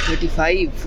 35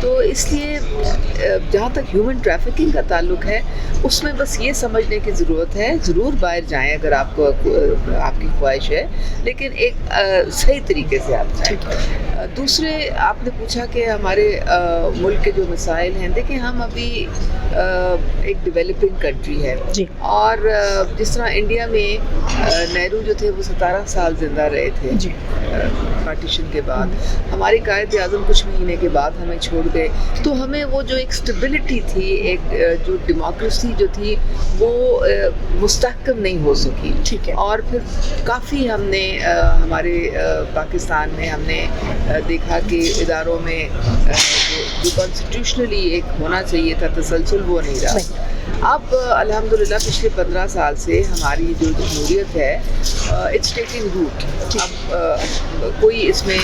تو اس لیے جہاں تک ہیومن ٹریفکنگ کا تعلق ہے اس میں بس یہ سمجھنے کی ضرورت ہے, ضرور باہر جائیں اگر آپ کو آپ کی خواہش ہے, لیکن ایک صحیح طریقے سے آپ جائیں. دوسرے آپ نے پوچھا کہ ہمارے ملک کے جو مسائل ہیں, دیکھیں ہم ابھی ایک ڈیولپنگ کنٹری ہے جی. اور جس طرح انڈیا میں نہرو جو تھے وہ 17 سال زندہ رہے تھے جی. پارٹیشن کے بعد, ہماری قائد اعظم کچھ مہینے کے بعد ہمیں چھوڑ گئے, تو ہمیں وہ جو ایک اسٹیبلٹی تھی, ایک جو ڈیموکریسی جو تھی وہ مستحکم نہیں ہو سکی. ٹھیک ہے. اور پھر کافی ہم نے ہمارے پاکستان میں ہم نے دیکھا کہ اداروں میں جو کانسٹیٹیوشنلی ایک ہونا چاہیے تھا تسلسل, وہ نہیں رہا. اب الحمدللہ پچھلے 15 سال سے ہماری جو جمہوریت ہے اٹس ٹیکنگ روٹ. اب کوئی اس میں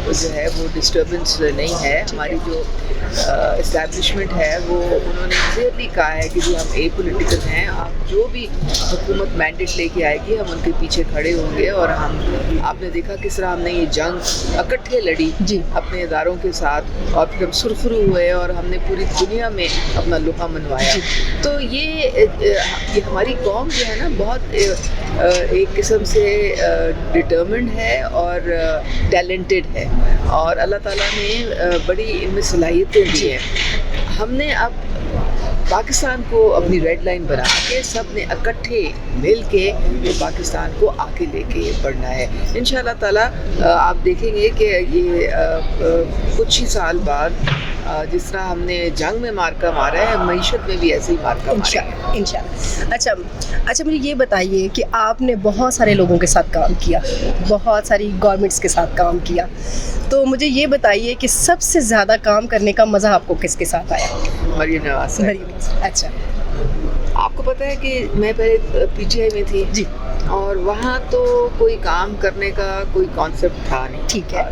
جو ہے وہ ڈسٹربنس نہیں ہے. ہماری جو اسٹیبلشمنٹ ہے وہ انہوں نے کلیئرلی کہا ہے کہ جو ہم اے پولیٹیکل ہیں, آپ جو بھی حکومت مینڈیٹ لے کے آئے گی ہم ان کے پیچھے کھڑے ہوں گے. اور آپ نے دیکھا کس طرح ہم نے یہ جنگ اکٹھے لڑی جی. اپنے اداروں کے ساتھ, اور پھر ہم سرخرو ہوئے اور ہم نے پوری دنیا میں اپنا لوہا منوایا. تو یہ ہماری قوم جو ہے نا بہت ایک قسم سے ڈٹرمنڈ ہے اور ٹیلنٹڈ ہے, اور اللہ تعالیٰ نے بڑی ان میں صلاحیتیں دی ہیں. ہم نے اب پاکستان کو اپنی ریڈ لائن بنا کے سب نے اکٹھے مل کے یہ پاکستان کو آگے لے کے بڑھنا ہے. انشاءاللہ تعالیٰ آپ دیکھیں گے کہ یہ کچھ ہی سال بعد جس طرح ہم نے جنگ میں مارکا مارا ہے, معیشت میں بھی ایسے ہی مارکا مارا ہے انشاءاللہ. اچھا مجھے یہ بتائیے کہ آپ نے بہت سارے لوگوں کے ساتھ کام کیا, بہت ساری گورنمنٹس کے ساتھ کام کیا, تو مجھے یہ بتائیے کہ سب سے زیادہ کام کرنے کا مزہ آپ کو کس کے ساتھ آیا؟ مریم نواز. اچھا. آپ کو پتہ ہے کہ میں پہلے پی ٹی آئی میں تھی جی. اور وہاں تو کوئی کام کرنے کا کوئی کانسیپٹ تھا نہیں. ٹھیک ہے.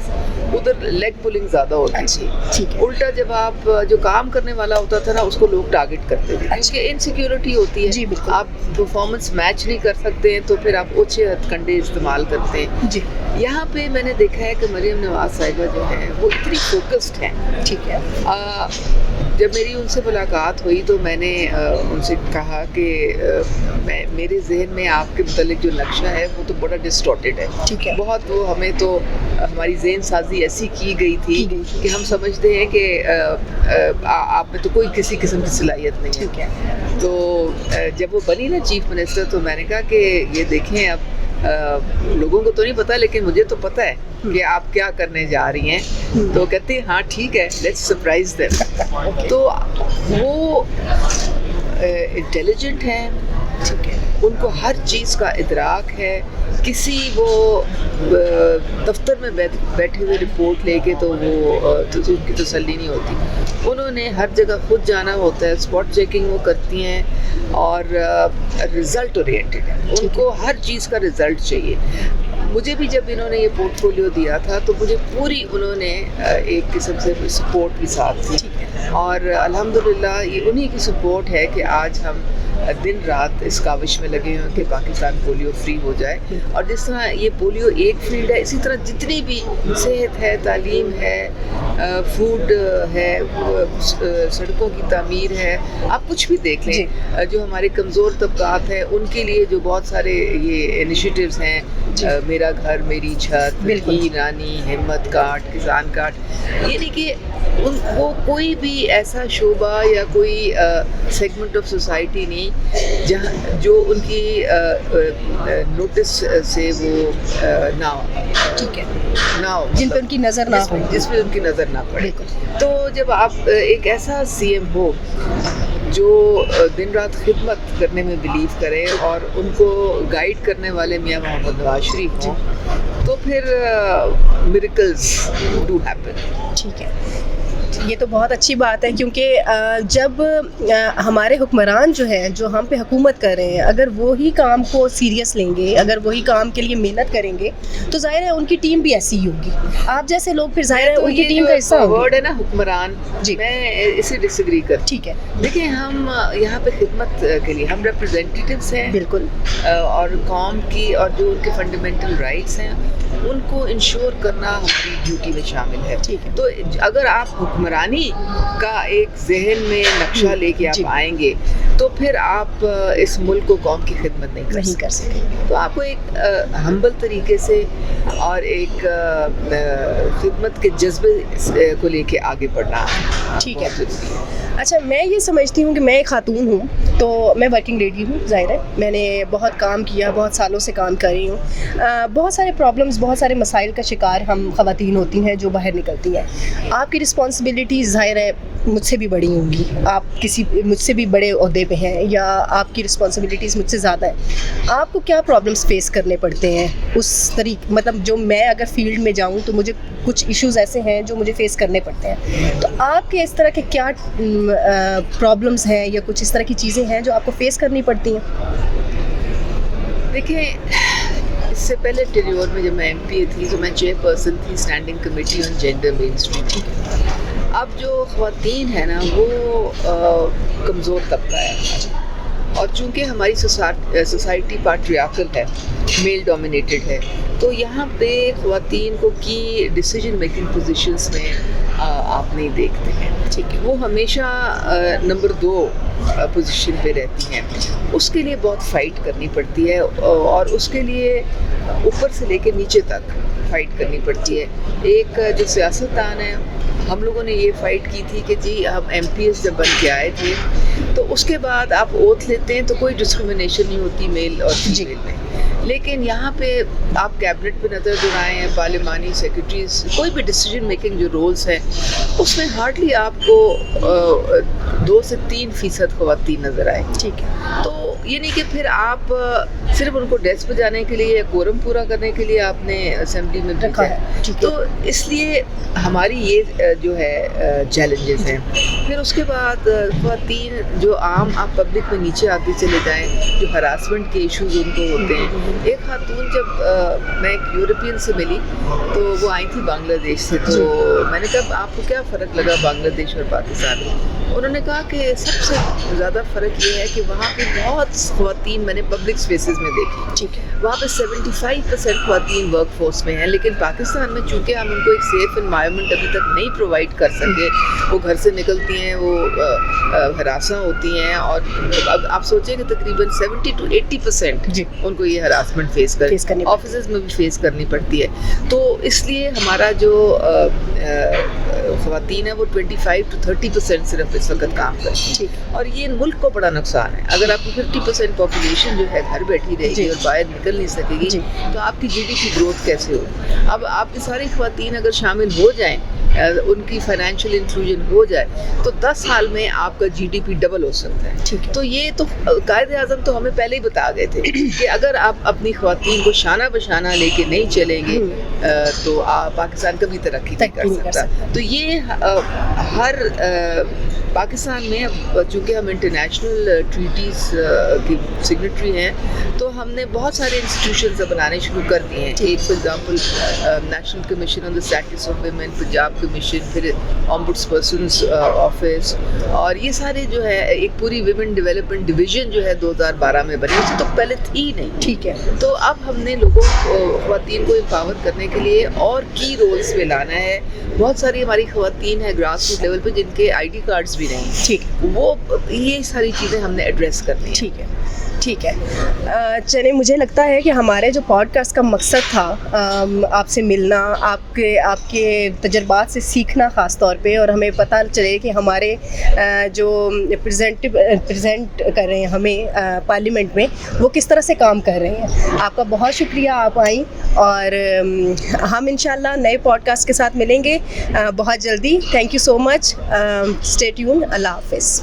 ادھر لیگ پولنگ زیادہ ہوتی تھی. ٹھیک ہے. الٹا جب آپ جو کام کرنے والا ہوتا تھا نا اس کو لوگ ٹارگٹ کرتے تھے, کیونکہ انسیکیورٹی ہوتی ہے. جی بالکل. آپ پرفارمنس میچ نہیں کر سکتے ہیں تو پھر آپ اوچھے ہتھ کنڈے استعمال کرتے ہیں. جی. یہاں پہ میں نے دیکھا ہے کہ مریم نواز صاحبہ جو ہیں وہ اتنی فوکسڈ ہیں. ٹھیک ہے. جب میری ان سے ملاقات ہوئی تو میں نے ان سے کہا کہ میرے ذہن میں آپ کے متعلق جو نقشہ ہے وہ تو بڑا ڈسٹورٹڈ ہے. ٹھیک ہے. بہت وہ ہمیں تو ہماری ذہن سازی ایسی کی گئی تھی کہ ہم سمجھتے ہیں کہ آپ میں تو کوئی کسی قسم کی صلاحیت نہیں ہے. ٹھیک ہے. تو جب وہ بنی نا چیف منسٹر تو میں نے کہا کہ یہ دیکھیں اب لوگوں کو تو نہیں پتا لیکن مجھے تو پتہ ہے کہ آپ کیا کرنے جا رہی ہیں. تو کہتے ہیں ہاں ٹھیک ہے, لیٹس سرپرائز دیم. تو وہ انٹیلیجنٹ ہیں, ٹھیک ہے, ان کو ہر چیز کا ادراک ہے. کسی وہ دفتر میں بیٹھے ہوئے رپورٹ لے کے تو وہ ان کی تسلی نہیں ہوتی. انہوں نے ہر جگہ خود جانا ہوتا ہے, اسپاٹ چیکنگ وہ کرتی ہیں اور رزلٹ اورینٹڈ ہے. ان کو ہر چیز کا رزلٹ چاہیے. مجھے بھی جب انہوں نے یہ پورٹ فولیو دیا تھا تو مجھے پوری انہوں نے ایک قسم سے سپورٹ بھی ساتھ دی, اور الحمدللہ یہ انہی کی سپورٹ ہے کہ آج ہم دن رات اس کاوش میں لگے ہوئے کہ پاکستان پولیو فری ہو جائے. اور جس طرح یہ پولیو ایک فیلڈ ہے, اسی طرح جتنی بھی صحت ہے, تعلیم ہے, فوڈ ہے, سڑکوں کی تعمیر ہے, آپ کچھ بھی دیکھ لیں. جو ہمارے کمزور طبقات ہیں ان کے لیے جو بہت سارے یہ انیشیٹیوز ہیں, میرا گھر میری چھت, رانی, ہمت کارڈ, کسان کارڈ, یعنی کہ وہ کوئی بھی ایسا شعبہ یا کوئی سیگمنٹ آف سوسائٹی نہیں جہاں جو ان کی نوٹس سے وہ نہ ہو. ٹھیک ہے. نہ ہو, جن پہ ان کی نظر نہ ہو, جس پہ ان کی نظر نہ پڑے. تو جب آپ ایک ایسا سی ایم ہو جو دن رات خدمت کرنے میں بلیو کرے اور ان کو گائیڈ کرنے والے میاں محمد نواز شریف ہوں, تو پھر میریکلز ڈو ہیپن. ٹھیک ہے. یہ تو بہت اچھی بات ہے، کیونکہ جب ہمارے حکمران جو ہیں، جو ہم پہ حکومت کر رہے ہیں، اگر وہی کام کو سیریس لیں گے، اگر وہی کام کے لیے محنت کریں گے، تو ظاہر ہے ان کی ٹیم بھی ایسی ہی ہوگی. آپ جیسے لوگ پھر ظاہر ہے ان کی ٹیم کا حصہ ہوں گے. ورڈ ہے نا حکمران، جی میں اسے ڈس ایگری کر. ٹھیک ہے، دیکھیں ہم یہاں پہ خدمت کے لیے ہم ریپرزینٹیٹیوز ہیں بالکل، اور قوم کی اور جو ان کے فنڈامنٹل رائٹس ہیں ان کو انشور کرنا ہماری ڈیوٹی میں شامل ہے. ٹھیک ہے. تو اگر آپ حکمرانی کا ایک ذہن میں نقشہ لے کے آپ آئیں گے تو پھر آپ اس ملک کو قوم کی خدمت نہیں کر سکیں. تو آپ کو ایک ہمبل طریقے سے اور ایک خدمت کے جذبے کو لے کے آگے بڑھنا. ٹھیک ہے. اچھا، میں یہ سمجھتی ہوں کہ میں ایک خاتون ہوں، تو میں ورکنگ لیڈی ہوں. ظاہر ہے میں نے بہت کام کیا، بہت سالوں سے کام کر رہی ہوں. بہت سارے پرابلمس، بہت سارے مسائل کا شکار ہم خواتین ہوتی ہیں جو باہر نکلتی ہیں. آپ کی رسپانسبلٹیز ظاہر ہے مجھ سے بھی بڑی ہوں گی، آپ مجھ سے بھی بڑے عہدے پہ ہیں، یا آپ کی رسپانسبلٹیز مجھ سے زیادہ ہیں. آپ کو کیا پرابلمس فیس کرنے پڑتے ہیں اس طریقے، مطلب جو میں اگر فیلڈ میں جاؤں تو مجھے کچھ ایشوز ایسے ہیں جو مجھے فیس کرنے پڑتے ہیں. تو آپ کے اس طرح کے کیا پرابلمس ہیں یا کچھ اس طرح کی چیزیں ہیں جو آپ کو فیس کرنی پڑتی ہیں؟ دیکھیں، اس سے پہلے ٹینیور میں جب میں ایم پی اے تھی تو میں چیئر پرسن تھی standing committee on gender mainstream. اب جو خواتین ہیں نا وہ کمزور طبقہ ہے، اور چونکہ ہماری سوسائٹی پیٹریارکل ہے، میل ڈومینیٹڈ ہے، تو یہاں پہ خواتین کو کی ڈیسیجن میکنگ پوزیشنز میں آپ نہیں دیکھتے ہیں. ٹھیک ہے، وہ ہمیشہ نمبر 2 پوزیشن پہ رہتی ہیں. اس کے لیے بہت فائٹ کرنی پڑتی ہے، اور اس کے لیے اوپر سے لے کے نیچے تک فائٹ کرنی پڑتی ہے. ایک جو سیاستدان ہے، ہم لوگوں نے یہ فائٹ کی تھی کہ جی ہم ایم پی ایس جب بن کے آئے تھے تو اس کے بعد آپ اوتھ لیتے ہیں تو کوئی ڈسکریمنیشن نہیں ہوتی میل اور فیمیل میں. لیکن یہاں پہ آپ کیبنٹ پہ نظر دورائیں ہیں، پارلیمانی سیکرٹریز، کوئی بھی ڈیسیجن میکنگ جو رولز ہیں اس میں ہارڈلی آپ کو 2 سے 3% خواتین نظر آئیں. ٹھیک ہے، تو یہ نہیں کہ پھر آپ صرف ان کو ڈیسک پہ جانے کے لیے یا کورم پورا کرنے کے لیے آپ نے اسمبلی میں رکھا ہے. تو اس لیے ہماری یہ جو ہے چیلنجز ہیں. پھر اس کے بعد خواتین جو عام آپ پبلک میں نیچے آتے چلے جائیں، جو ہراسمنٹ کے ایشوز ان کو ہوتے ہیں. ایک خاتون جب میں ایک یورپین سے ملی تو وہ آئی تھی بنگلہ دیش سے، تو میں نے کہا آپ کو کیا فرق لگا بنگلہ دیش اور پاکستان میں؟ انہوں نے کہا کہ سب سے زیادہ فرق یہ ہے کہ وہاں پہ بہت خواتین میں نے پبلک اسپیسز میں دیکھی. ٹھیک ہے، وہاں پہ 75% خواتین ورک فورس میں ہیں، لیکن پاکستان میں چونکہ ہم ان کو ایک سیف انوائرمنٹ ابھی تک نہیں پرووائڈ کر سکے، وہ گھر سے نکلتی ہیں، وہ ہراساں ہوتی ہیں، اور اب آپ سوچیں کہ تقریباً 70 to 80% ان کو یہ ہراسمنٹ فیس کرنی، آفیسز میں بھی فیس کرنی پڑتی ہے. تو اس لیے ہمارا جو خواتین ہے وہ 25 to 30% صرف اس وقت کام کرتی ہیں، اور یہ ملک کو بڑا نقصان ہے. اگر آپ کی 50% پاپولیشن جو ہے گھر بیٹھی رہے گی اور باہر نکل نہیں سکے گی تو آپ کی GDP گروتھ کیسے ہوگی؟ اب آپ کی ساری خواتین اگر شامل ہو جائیں، ان کی فائنینشیل انکلوژن ہو جائے تو 10 سال میں آپ کا GDP ڈبل ہو سکتا ہے. تو یہ تو قائد اعظم تو ہمیں پہلے ہی بتا گئے تھے کہ اگر آپ اپنی خواتین کو شانہ بشانہ لے کے نہیں چلیں گے تو پاکستان کبھی ترقی نہیں کر سکتا. تو یہ ہر پاکستان میں چونکہ ہم انٹرنیشنل ٹریٹیز کی سگنیٹری ہیں تو ہم نے بہت سارے انسٹیٹیوشنز بنانے شروع کر دیے ہیں. ایک for example national commission on the status of women, Punjab commission, پھر آمبڈس پرسنز آفس، اور یہ سارے جو ہے ایک پوری ویمن ڈیولپمنٹ ڈویژن جو ہے 2012 میں بنی، اس سے تو پہلے تھی ہی نہیں. ٹھیک ہے، تو اب ہم نے لوگوں کو، خواتین کو امپاور کرنے کے لیے اور کی رولز پہ لانا ہے. بہت ساری ہماری خواتین ہیں گراس روٹ لیول پہ جن کے ID کارڈز بھی نہیں. ٹھیک، وہ یہ ساری چیزیں ہم نے ایڈریس کرنی. ٹھیک ہے، ٹھیک ہے. چلیں، مجھے لگتا ہے کہ ہمارے جو پوڈ کاسٹ کا مقصد تھا آپ سے ملنا، آپ کے تجربات سے سیکھنا خاص طور پہ، اور ہمیں پتہ چلے کہ ہمارے جو پریزنٹ کر رہے ہیں ہمیں پارلیمنٹ میں وہ کس طرح سے کام کر رہے ہیں. آپ کا بہت شکریہ، آپ آئیں، اور ہم انشاءاللہ نئے پوڈ کاسٹ کے ساتھ ملیں گے بہت جلدی. Thank you so much. Stay tuned. Allah حافظ.